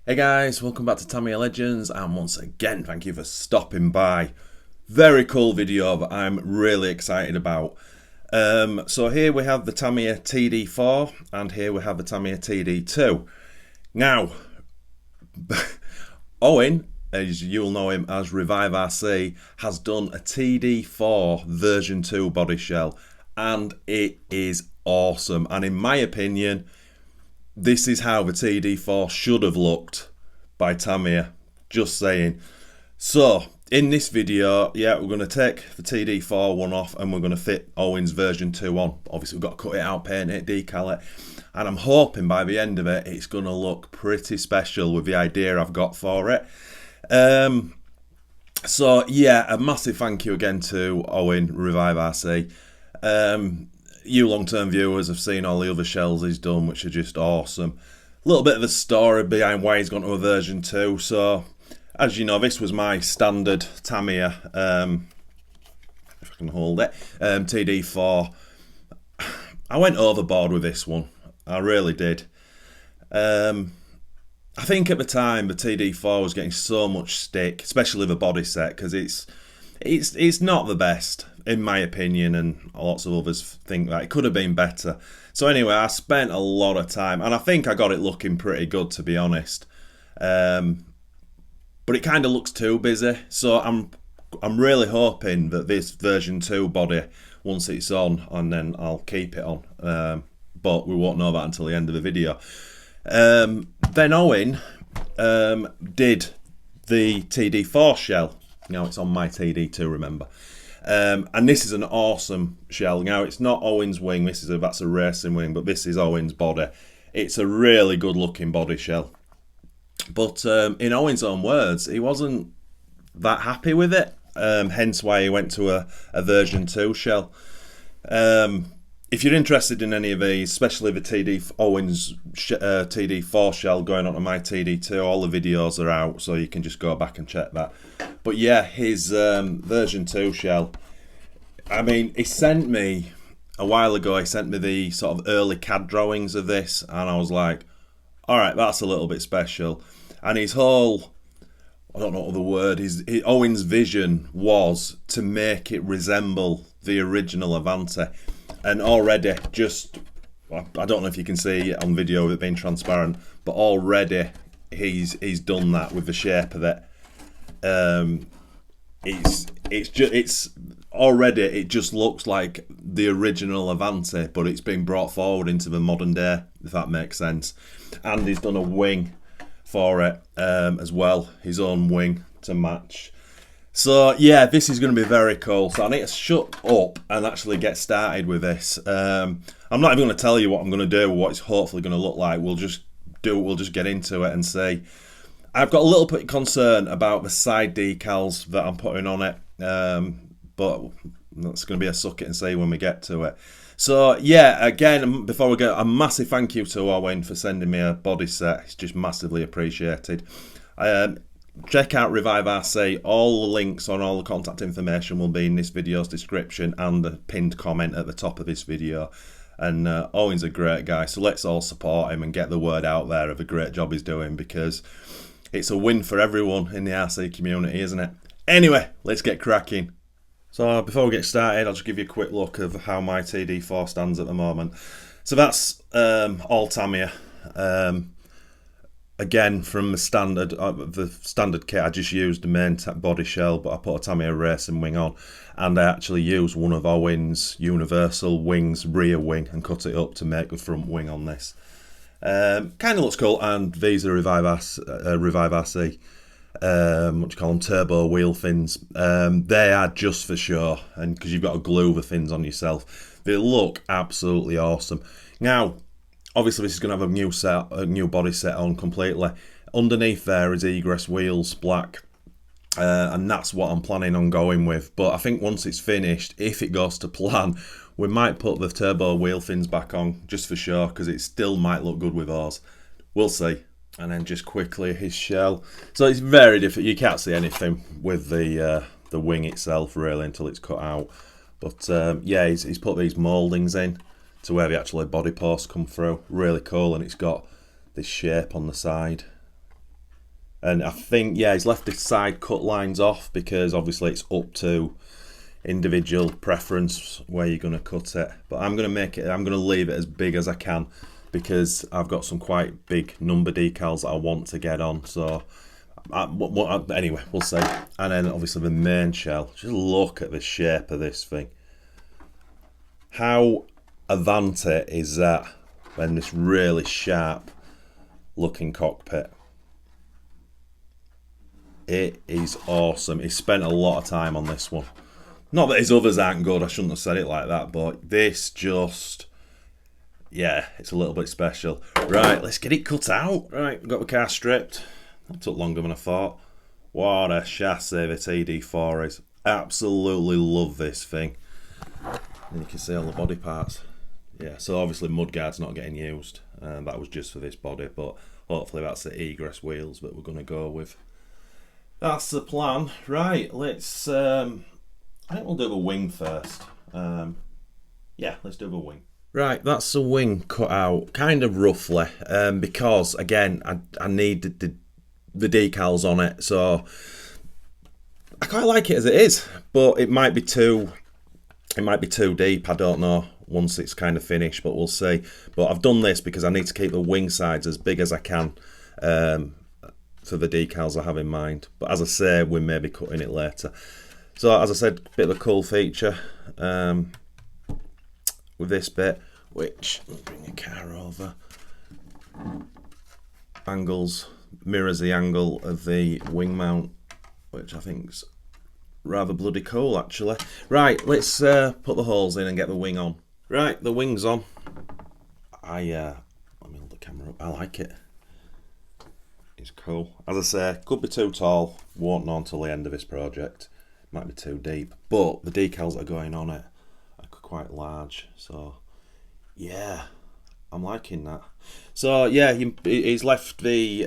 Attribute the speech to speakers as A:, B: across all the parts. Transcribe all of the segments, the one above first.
A: Hey guys, welcome back to Tamiya Legends, and once again thank you for stopping by. Very cool video that I'm really excited about. So here we have the Tamiya TD4 and here we have the Tamiya TD2. Now, Owen, as you'll know him as Revive RC, has done a TD4 version 2 body shell and it is awesome, and in my opinion this is how the TD4 should have looked by Tamiya, just saying. So, in this video, yeah, we're going to take the TD4 one off and we're going to fit Owen's version 2 on. Obviously, we've got to cut it out, paint it, decal it. And I'm hoping by the end of it, it's going to look pretty special with the idea I've got for it. So, yeah, a massive thank you again to Owen, Revive RC. You long-term viewers have seen all the other shells he's done, which are just awesome. A little bit of a story behind why he's gone to a version 2. So, as you know, this was my standard Tamiya, if I can hold it, TD4. I went overboard with this one. I really did. I think at the time the TD4 was getting so much stick, especially the body set, because it's not the best in my opinion, and lots of others think that it could have been better. So anyway, I spent a lot of time, and I think I got it looking pretty good, to be honest. But it kind of looks too busy, so I'm really hoping that this version 2 body, once it's on, and then I'll keep it on. But we won't know that until the end of the video. Then Owen did the TD4 shell. Now it's on my TD2, remember. And this is an awesome shell. Now it's not Owen's wing, that's a racing wing, but this is Owen's body. It's a really good looking body shell. But in Owen's own words, he wasn't that happy with it, hence why he went to a version 2 shell. If you're interested in any of these, especially the Owen's TD4 shell going onto my TD2, all the videos are out, so you can just go back and check that. But yeah, his version 2 shell, I mean, he sent me, a while ago, he sent me the sort of early CAD drawings of this, and I was like, alright, that's a little bit special. And his whole, I don't know what the word is, Owen's vision was to make it resemble the original Avante. And already, just, I don't know if you can see it on video with it being transparent, but already he's done that with the shape of it. It's already, it just looks like the original Avante, but it's been brought forward into the modern day, if that makes sense. And he's done a wing for it as well, his own wing to match. So yeah, this is going to be very cool. So I need to shut up and actually get started with this. I'm not even going to tell you what I'm going to do, what it's hopefully going to look like. We'll just get into it and see. I've got a little bit of concern about the side decals that I'm putting on it, but that's going to be a suck it and see when we get to it. So yeah, again, before we go, a massive thank you to Owen for sending me a body set. It's just massively appreciated. Check out Revive RC. All the links on all the contact information will be in this video's description and the pinned comment at the top of this video. And Owen's a great guy, so let's all support him and get the word out there of the great job he's doing, because it's a win for everyone in the RC community, isn't it? Anyway, let's get cracking. So before we get started, I'll just give you a quick look of how my TD4 stands at the moment. So that's all Tamiya. Again, from the standard kit, I just used the main body shell, but I put a Tamiya racing wing on, and I actually used one of Owen's universal wings, rear wing, and cut it up to make the front wing on this. Kind of looks cool, and these are Revive RC, what do you call them, turbo wheel fins. They are just for show, and because you've got to glue the fins on yourself. They look absolutely awesome. Now, obviously this is going to have a new body set on completely. Underneath there is egress wheels, black, and that's what I'm planning on going with. But I think once it's finished, if it goes to plan, we might put the turbo wheel fins back on just for sure, because it still might look good with ours. We'll see. And then just quickly his shell. So it's very different. You can't see anything with the wing itself really until it's cut out. But yeah, he's put these mouldings in to where the actual body posts come through. Really cool, and it's got this shape on the side. And I think, yeah, he's left the side cut lines off because obviously it's up to individual preference where you're going to cut it. But I'm going to leave it as big as I can because I've got some quite big number decals that I want to get on. So anyway, we'll see. And then obviously the main shell. Just look at the shape of this thing. How Avante is that when this really sharp looking cockpit? It is awesome. He spent a lot of time on this one. Not that his others aren't good, I shouldn't have said it like that, but this just, yeah, it's a little bit special. Right, let's get it cut out. Right, got the car stripped. That took longer than I thought. What a chassis the TD4 is. Absolutely love this thing. And you can see all the body parts. Yeah, so obviously mudguard's not getting used. That was just for this body, but hopefully that's the egress wheels that we're going to go with. That's the plan. Right, let's... I think we'll do the wing first. Yeah, let's do the wing. Right, that's the wing cut out, kind of roughly, because, again, I need the decals on it, so I quite like it as it is, but it might be too deep, I don't know, once it's kind of finished, but we'll see. But I've done this because I need to keep the wing sides as big as I can, for the decals I have in mind. But as I say, we may be cutting it later. So as I said, a bit of a cool feature with this bit, which, I'll bring the car over, mirrors the angle of the wing mount, which I think's rather bloody cool actually. Right, let's put the holes in and get the wing on. Right, the wing's on. Let me hold the camera up. I like it. It's cool. As I say, could be too tall. Won't know until the end of this project. Might be too deep. But the decals that are going on it are quite large. So, yeah, I'm liking that. So, yeah, he's left the...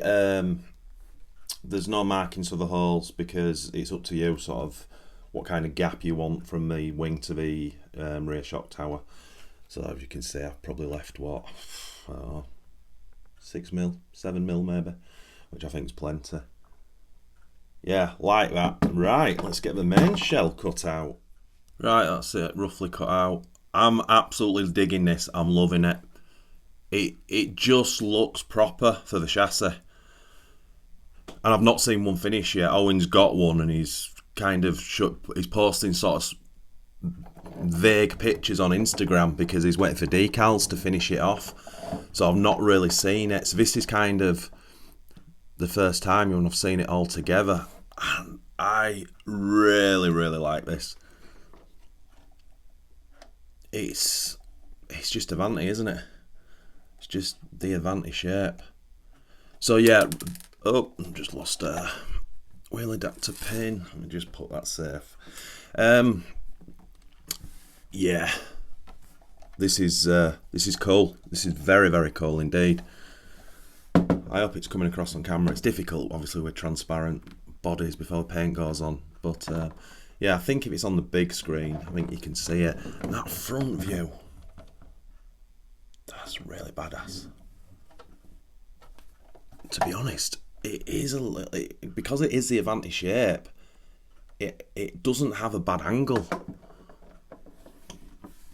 A: there's no markings for the holes because it's up to you sort of what kind of gap you want from the wing to the rear shock tower. So, as you can see, I've probably left, what, 6mm, 7mm maybe, which I think is plenty. Yeah, like that. Right, let's get the main shell cut out. Right, that's it, roughly cut out. I'm absolutely digging this. I'm loving it. It just looks proper for the chassis. And I've not seen one finish yet. Owen's got one and he's kind of he's posting sort of vague pictures on Instagram because he's waiting for decals to finish it off. So I've not really seen it. So this is kind of the first time when I've seen it all together. And I really, really like this. It's just Avante, isn't it? It's just the Avante shape. So yeah, oh, I've just lost a wheel adapter pin. Let me just put that safe. Yeah, this is cool. This is very, very cool indeed. I hope it's coming across on camera. It's difficult, obviously, with transparent bodies before the paint goes on. But yeah, I think if it's on the big screen, I think you can see it. And that front view, that's really badass. To be honest, it is a little, because it is the Avante shape, it doesn't have a bad angle.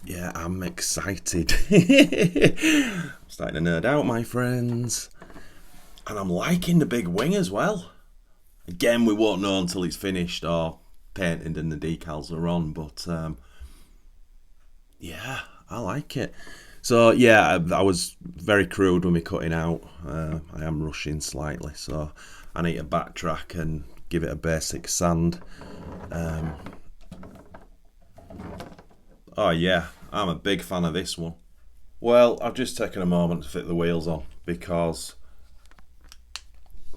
A: Yeah, I'm excited. I'm starting to nerd out, my friends. And I'm liking the big wing as well. Again, we won't know until it's finished or painted and the decals are on, but yeah, I like it. So yeah, I was very crude when we cutting out. I am rushing slightly, so I need to backtrack and give it a basic sand. Oh yeah, I'm a big fan of this one. Well, I've just taken a moment to fit the wheels on because,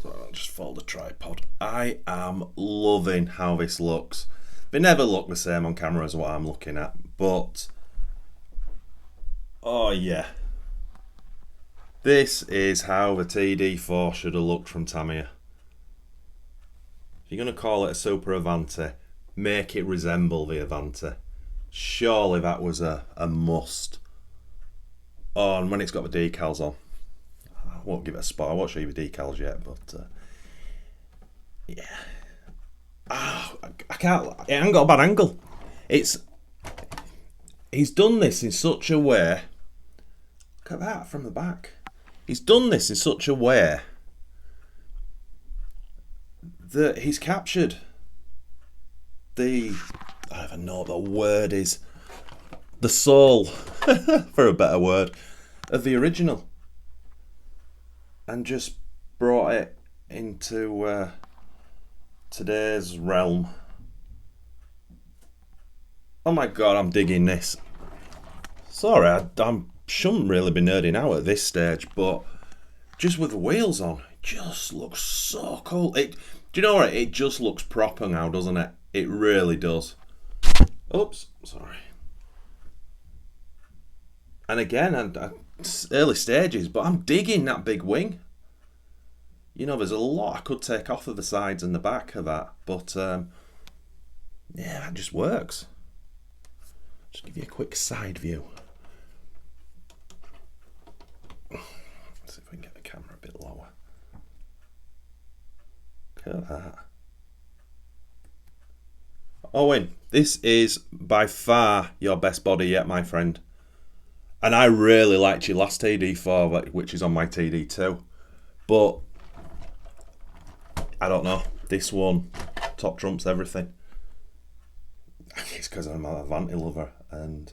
A: so I'll just fold the tripod. I am loving how this looks. They never look the same on camera as what I'm looking at, but oh yeah, this is how the TD4 should have looked from Tamiya. If you're going to call it a Super Avante, make it resemble the Avante. Surely that was a must. Oh, and when it's got the decals on, I won't give it a spot. I won't show you the decals yet, but Yeah. Oh, I can't. It ain't got a bad angle. He's done this in such a way. Look at that from the back. He's done this in such a way that he's captured I don't even know what the word is. The soul, for a better word, of the original, and just brought it into today's realm. Oh my god, I'm digging this. Sorry, I shouldn't really be nerding out at this stage, but just with the wheels on, it just looks so cool. Do you know what? It just looks proper now, doesn't it? It really does. Oops, sorry. And again, early stages, but I'm digging that big wing. You know, there's a lot I could take off of the sides and the back of that, but yeah, that just works. Just give you a quick side view. Let's see if we can get the camera a bit lower. Look at that. Owen, this is by far your best body yet, my friend. And I really liked your last TD4, which is on my TD2. But I don't know, this one top trumps everything. It's because I'm an Avante lover, and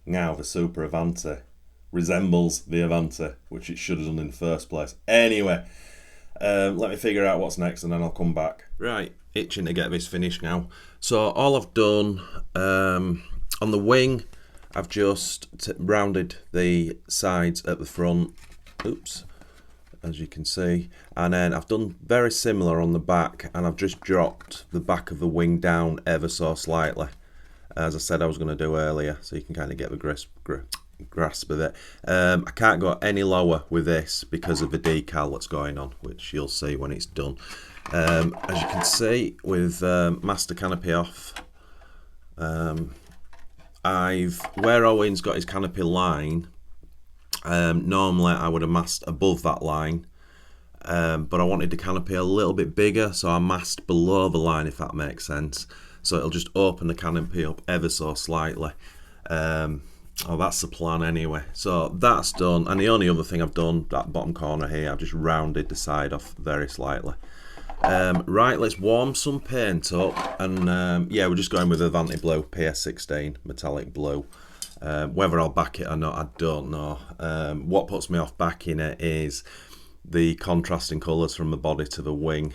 A: now the Super Avante resembles the Avante, which it should have done in the first place. Anyway, let me figure out what's next and then I'll come back. Right, itching to get this finished now. So all I've done on the wing, I've just rounded the sides at the front. Oops. As you can see, and then I've done very similar on the back, and I've just dropped the back of the wing down ever so slightly, as I said I was going to do earlier, so you can kind of get the grasp of it. I can't go any lower with this because of the decal that's going on, which you'll see when it's done. As you can see, with master canopy off, where Owen's got his canopy line, normally I would have masked above that line, but I wanted the canopy a little bit bigger, so I masked below the line, if that makes sense. So it'll just open the canopy up ever so slightly. Oh, that's the plan anyway. So that's done, and the only other thing I've done, that bottom corner here, I've just rounded the side off very slightly. Right, let's warm some paint up, and yeah, we're just going with Avante Blue PS16 metallic blue. Whether I'll back it or not, I don't know. What puts me off backing it is the contrasting colours from the body to the wing.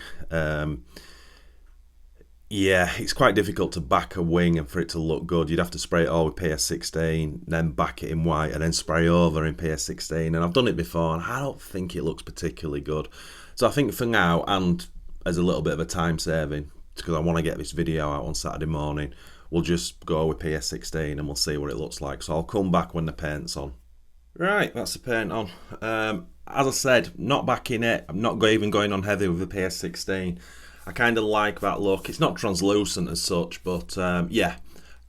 A: Yeah, it's quite difficult to back a wing and for it to look good. You'd have to spray it all with PS16, then back it in white, and then spray over in PS16. And I've done it before, and I don't think it looks particularly good. So I think for now, and as a little bit of a time saving, because I want to get this video out on Saturday morning, we'll just go with PS16 and we'll see what it looks like. So I'll come back when the paint's on. Right, that's the paint on. As I said, not backing it. I'm not even going on heavy with the PS16. I kind of like that look. It's not translucent as such, but yeah,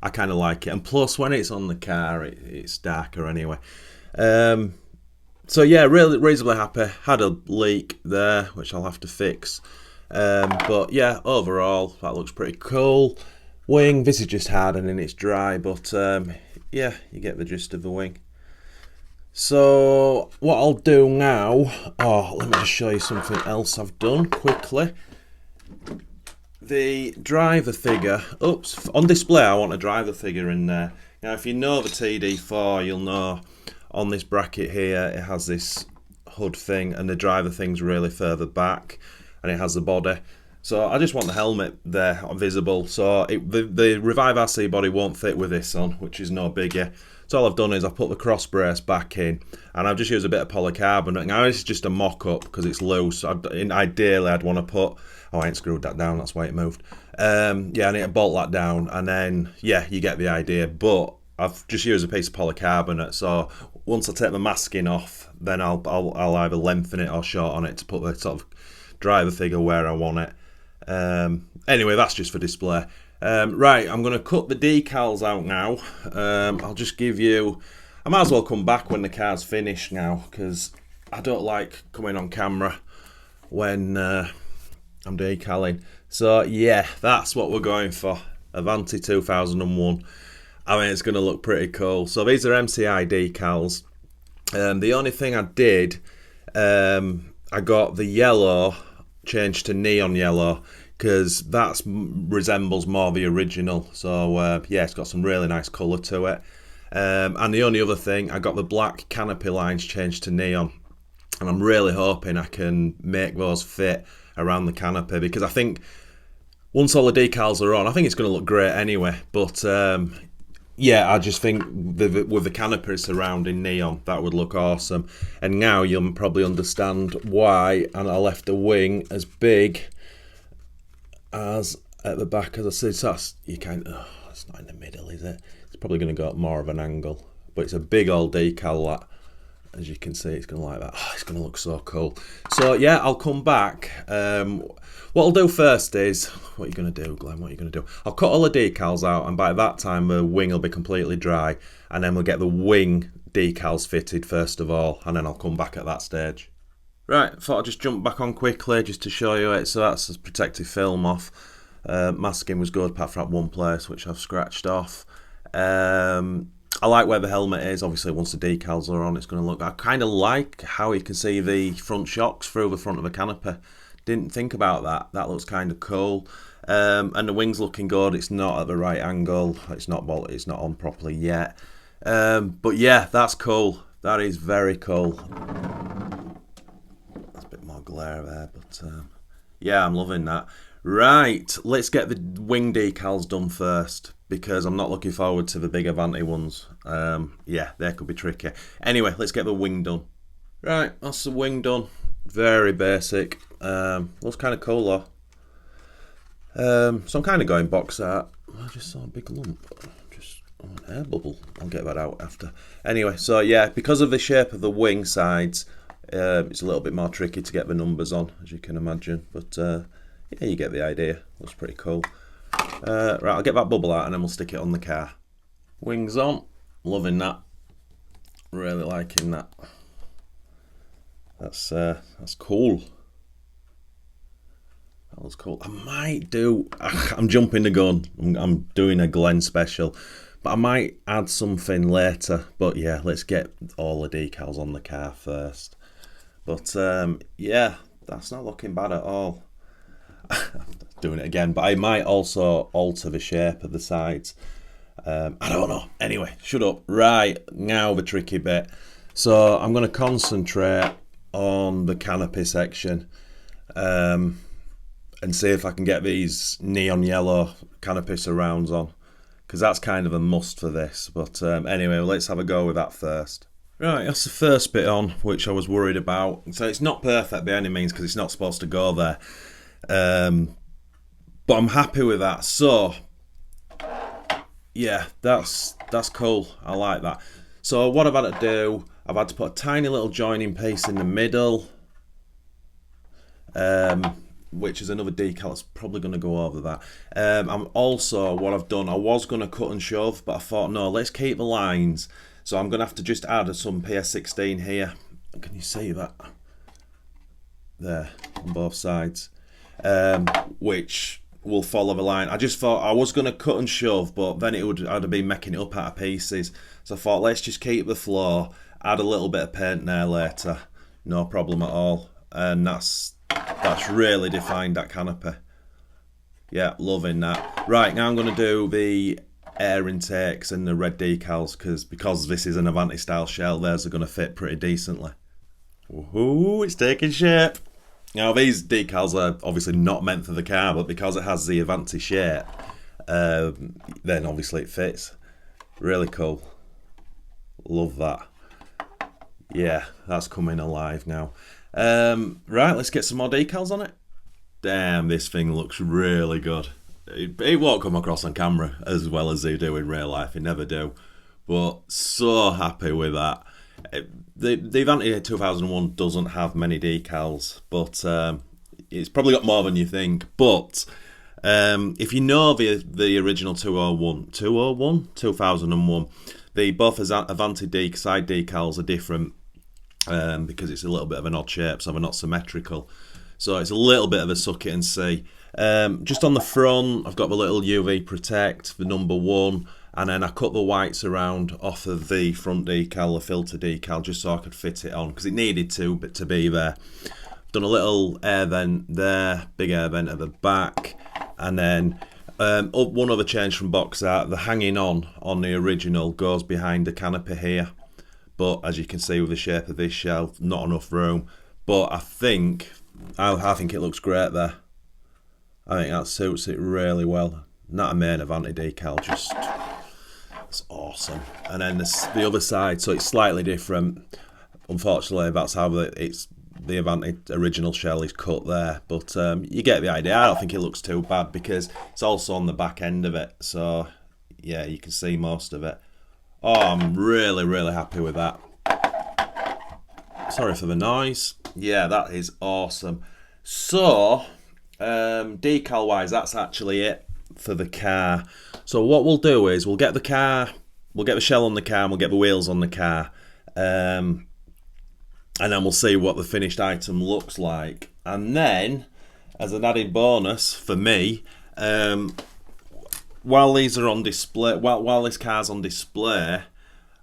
A: I kind of like it. And plus, when it's on the car, it's darker anyway. So yeah, really reasonably happy. Had a leak there, which I'll have to fix. But yeah, overall, that looks pretty cool. Wing, this is just hardening, it's dry, but yeah, you get the gist of the wing. So what I'll do now, let me just show you something else I've done quickly. The driver figure, on display I want a driver figure in there. Now if you know the TD4, you'll know on this bracket here it has this hood thing, and the driver thing's really further back, and it has the body. So I just want the helmet there visible. So the Revive RC body won't fit with this on, which is no biggie. So all I've done is I've put the cross brace back in, and I've just used a bit of polycarbonate. Now this is just a mock-up because it's loose. Ideally I'd want to put, I ain't screwed that down, that's why it moved. Yeah, I need to bolt that down, and then yeah, you get the idea. But I've just used a piece of polycarbonate, so once I take the masking off, then I'll either lengthen it or shorten it to put the sort of driver figure where I want it. Anyway, that's just for display. Right, I'm going to cut the decals out now. I'll just give you, I might as well come back when the car's finished now, because I don't like coming on camera when I'm decaling. So yeah, that's what we're going for. Avante 2001. I mean, it's going to look pretty cool. So these are MCI decals. The only thing I did, I got the yellow changed to neon yellow because that resembles more the original. So yeah, it's got some really nice colour to it. And the only other thing, I got the black canopy lines changed to neon. And I'm really hoping I can make those fit around the canopy, because I think once all the decals are on, I think it's going to look great anyway. But yeah, I just think with the canopy surrounding neon, that would look awesome. And now you'll probably understand why, and I left the wing as big as at the back as I said. So you kind of, it's not in the middle, is it? It's probably going to go at more of an angle, but it's a big old decal that. As you can see, it's going to like that. Oh, it's going to look so cool. So yeah, I'll come back. What I'll do first is, what are you going to do, Glenn? What are you going to do? I'll cut all the decals out, and by that time the wing will be completely dry, and then we'll get the wing decals fitted first of all, and then I'll come back at that stage. Right, I thought I'd just jump back on quickly just to show you it. So that's a protective film off. Masking was good apart from that one place which I've scratched off. I like where the helmet is. Obviously, once the decals are on, it's going to look... I kind of like how you can see the front shocks through the front of the canopy. Didn't think about that. That looks kind of cool. And the wing's looking good. It's not at the right angle. It's not on properly yet. But yeah, that's cool. That is very cool. There's a bit more glare there, but yeah, I'm loving that. Right, let's get the wing decals done first, because I'm not looking forward to the big Avante ones. Yeah, they could be tricky. Anyway, let's get the wing done. Right, that's the wing done. Very basic. Looks kind of cool though. So I'm kind of going box art. I just saw a big lump. Just an air bubble. I'll get that out after. Anyway, so yeah, because of the shape of the wing sides, it's a little bit more tricky to get the numbers on, as you can imagine. But yeah, you get the idea. Looks pretty cool. Right, I'll get that bubble out and then we'll stick it on the car. Wings on. Loving that. Really liking that. That's cool. That looks cool. I might do... I'm jumping the gun. I'm doing a Glen special. But I might add something later. But yeah, let's get all the decals on the car first. But yeah, that's not looking bad at all. Doing it again, but I might also alter the shape of the sides. I don't know. Anyway, shut up. Right, now the tricky bit. So I'm going to concentrate on the canopy section and see if I can get these neon yellow canopy surrounds on, because that's kind of a must for this. But anyway, let's have a go with that first. Right, that's the first bit on, which I was worried about. So it's not perfect by any means, because it's not supposed to go there. But I'm happy with that. So yeah, that's cool. I like that. So what I've had to do, I've had to put a tiny little joining piece in the middle, which is another decal that's probably going to go over that. I'm also, what I've done, I was going to cut and shove, but I thought, no, let's keep the lines. So I'm going to have to just add some PS16 here. Can you see that? There, on both sides. Which will follow the line. I just thought I was going to cut and shove, but then I'd have been making it up out of pieces. So I thought, let's just keep the flow, add a little bit of paint there later, no problem at all. And that's really defined that canopy. Yeah, loving that. Right, now I'm going to do the air intakes and the red decals, because this is an Avante style shell, theirs are going to fit pretty decently. Woohoo, it's taking shape. Now these decals are obviously not meant for the car, but because it has the Avante shape, then obviously it fits. Really cool. Love that. Yeah, that's coming alive now. Right, let's get some more decals on it. Damn, this thing looks really good. It won't come across on camera as well as they do in real life. It never do. But so happy with that. The Avante 2001 doesn't have many decals, but it's probably got more than you think. But if you know the original 2001, both Avante side decals are different because it's a little bit of an odd shape, so they're not symmetrical. so it's a little bit of a suck it and see. Just on the front, I've got the little UV Protect, the number 1, and then I cut the whites around off of the front decal, the filter decal, just so I could fit it on, because it needed to be there. I've done a little air vent there, big air vent at the back, and then one other change from box art, the hanging on the original goes behind the canopy here, but as you can see with the shape of this shell, not enough room, but I think it looks great there. I think that suits it really well. Not a main Avante decal, just, it's awesome. And then the other side, so it's slightly different. Unfortunately, that's how the Avante original shell is cut there, but you get the idea. I don't think it looks too bad because it's also on the back end of it, so yeah, you can see most of it. Oh, I'm really, really happy with that. Sorry for the noise. Yeah, that is awesome. So, decal wise, that's actually it for the car. So what we'll do is we'll get the shell on the car, and we'll get the wheels on the car, and then we'll see what the finished item looks like. And then, as an added bonus for me, while these are on display, while this car's on display,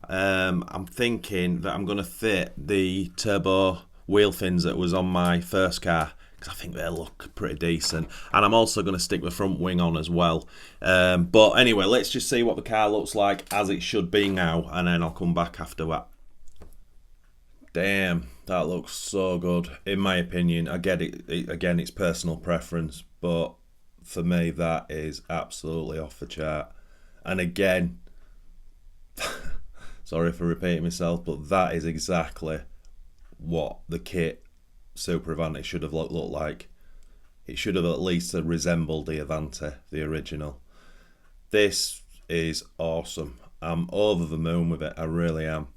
A: I'm thinking that I'm going to fit the turbo wheel fins that was on my first car, because I think they look pretty decent. And I'm also going to stick the front wing on as well. But anyway, let's just see what the car looks like as it should be now, and then I'll come back after that. Damn, that looks so good, in my opinion. I get it, again, it's personal preference, but for me, that is absolutely off the chart. And again, sorry for repeating myself, but that is exactly what the kit Super Avante should have looked like. It should have at least resembled the Avante, the original. This is awesome. I'm over the moon with it, I really am.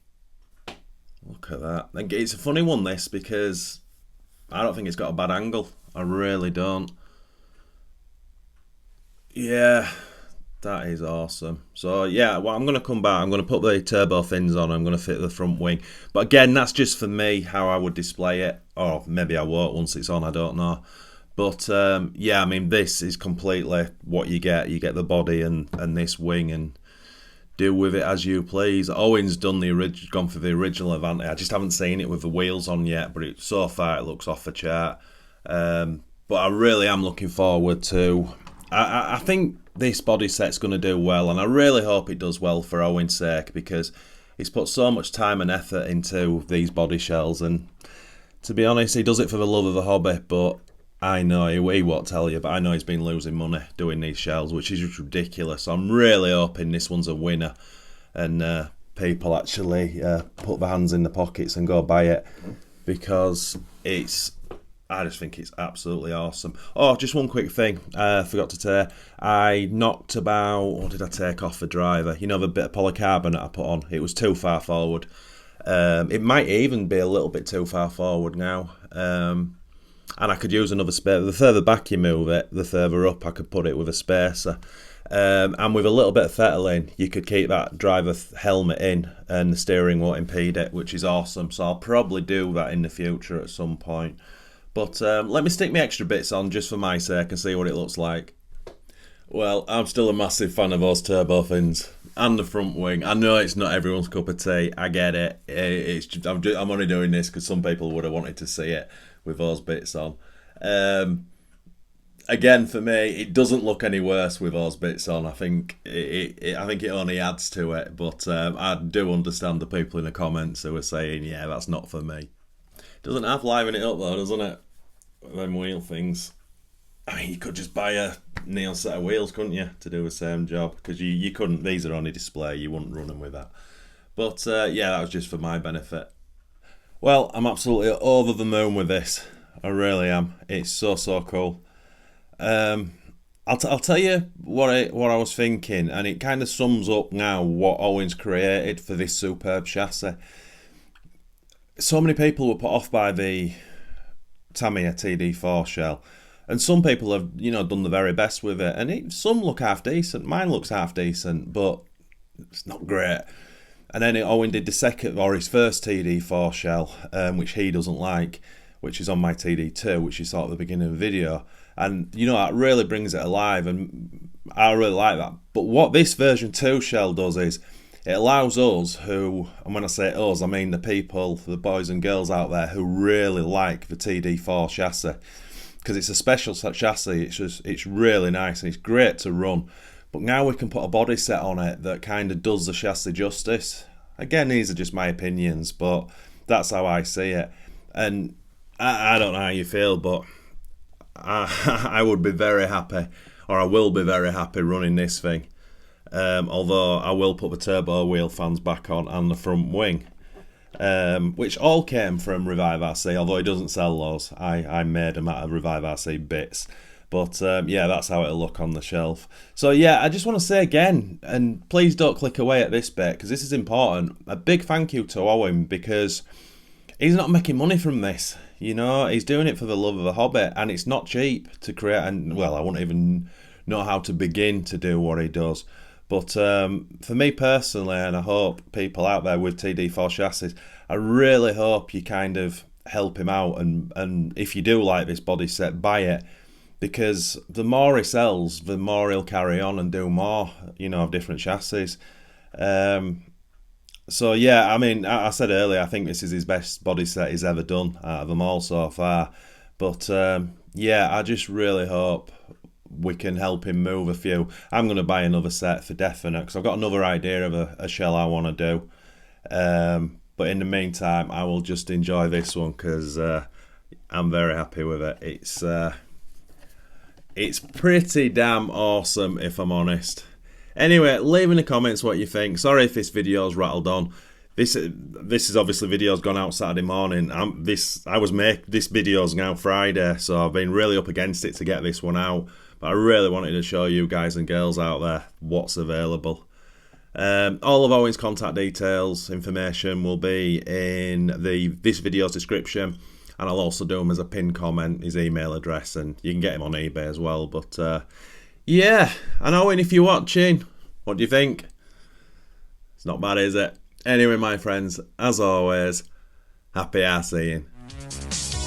A: Look at that. It's a funny one, this, because I don't think it's got a bad angle. I really don't. Yeah, that is awesome. So yeah, well, I'm going to come back. I'm going to put the turbo fins on. I'm going to fit the front wing. But again, that's just for me, how I would display it. Or maybe I won't once it's on, I don't know. But yeah, I mean, this is completely what you get. You get the body and this wing, and do with it as you please. Owen's gone for the original Avante. I just haven't seen it with the wheels on yet, but so far it looks off the chart. But I really am looking forward to... I think this body set's going to do well, and I really hope it does well for Owen's sake, because he's put so much time and effort into these body shells, and to be honest, he does it for the love of the hobby. But I know, he won't tell you, but I know he's been losing money doing these shells, which is just ridiculous. So I'm really hoping this one's a winner, and people actually put their hands in their pockets and go buy it, because I just think it's absolutely awesome. Oh, just one quick thing I forgot to say. I knocked about, what did I take off the driver? You know, the bit of polycarbonate I put on? It was too far forward. It might even be a little bit too far forward now. And I could use another spacer. The further back you move it, the further up I could put it with a spacer. And with a little bit of fetterling, you could keep that driver helmet in, and the steering won't impede it, which is awesome. So I'll probably do that in the future at some point. But let me stick my extra bits on just for my sake and see what it looks like. Well, I'm still a massive fan of those turbo fins and the front wing. I know it's not everyone's cup of tea. I get it. It's just, I'm only doing this because some people would have wanted to see it with those bits on. Again, for me, it doesn't look any worse with those bits on. I think it only adds to it. But I do understand the people in the comments who are saying, yeah, that's not for me. Doesn't have liven it up though, doesn't it? Them wheel things. I mean, you could just buy a Neil set of wheels, couldn't you, to do the same job? Because you couldn't. These are only display. You wouldn't run them with that. But yeah, that was just for my benefit. Well, I'm absolutely over the moon with this. I really am. It's so cool. I'll tell you what I was thinking, and it kind of sums up now what Owen's created for this superb chassis. So many people were put off by the Tamiya TD4 shell, and some people have, you know, done the very best with it, and some look half decent. Mine looks half decent, but it's not great. And then Owen did his first TD4 shell, which he doesn't like, which is on my TD2, which you saw at the beginning of the video. And you know, that really brings it alive, and I really like that. But what this version 2 shell does is it allows us who, and when I say us, I mean the people, the boys and girls out there who really like the TD4 chassis, because it's a special chassis. It's really nice and it's great to run. But now we can put a body set on it that kind of does the chassis justice. Again, these are just my opinions, but that's how I see it. And I don't know how you feel, but I would be very happy, or I will be very happy running this thing. Although I will put the turbo wheel fans back on and the front wing, which all came from Revive RC, although he doesn't sell those. I made them out of Revive RC bits. But yeah, that's how it'll look on the shelf. So yeah, I just want to say again, and please don't click away at this bit, because this is important, a big thank you to Owen, because he's not making money from this. You know, he's doing it for the love of the hobby, and it's not cheap to create, and well, I wouldn't even know how to begin to do what he does. But for me personally, and I hope people out there with TD4 chassis, I really hope you kind of help him out, and if you do like this body set, buy it. Because the more he sells, the more he'll carry on and do more, you know, of different chassis. So yeah, I mean, I said earlier, I think this is his best body set he's ever done out of them all so far. But yeah, I just really hope we can help him move a few. I'm going to buy another set for definite, because I've got another idea of a shell I want to do. But in the meantime, I will just enjoy this one, because I'm very happy with it. It's pretty damn awesome, if I'm honest. Anyway, leave in the comments what you think. Sorry if this video's rattled on. This is obviously video's gone out Saturday morning. This video's now Friday, so I've been really up against it to get this one out. But I really wanted to show you guys and girls out there what's available. All of Owen's contact details, information will be in this video's description. And I'll also do him as a pinned comment, his email address, and you can get him on eBay as well. But yeah, and Owen, if you're watching, what do you think? It's not bad, is it? Anyway, my friends, as always, happy RCing.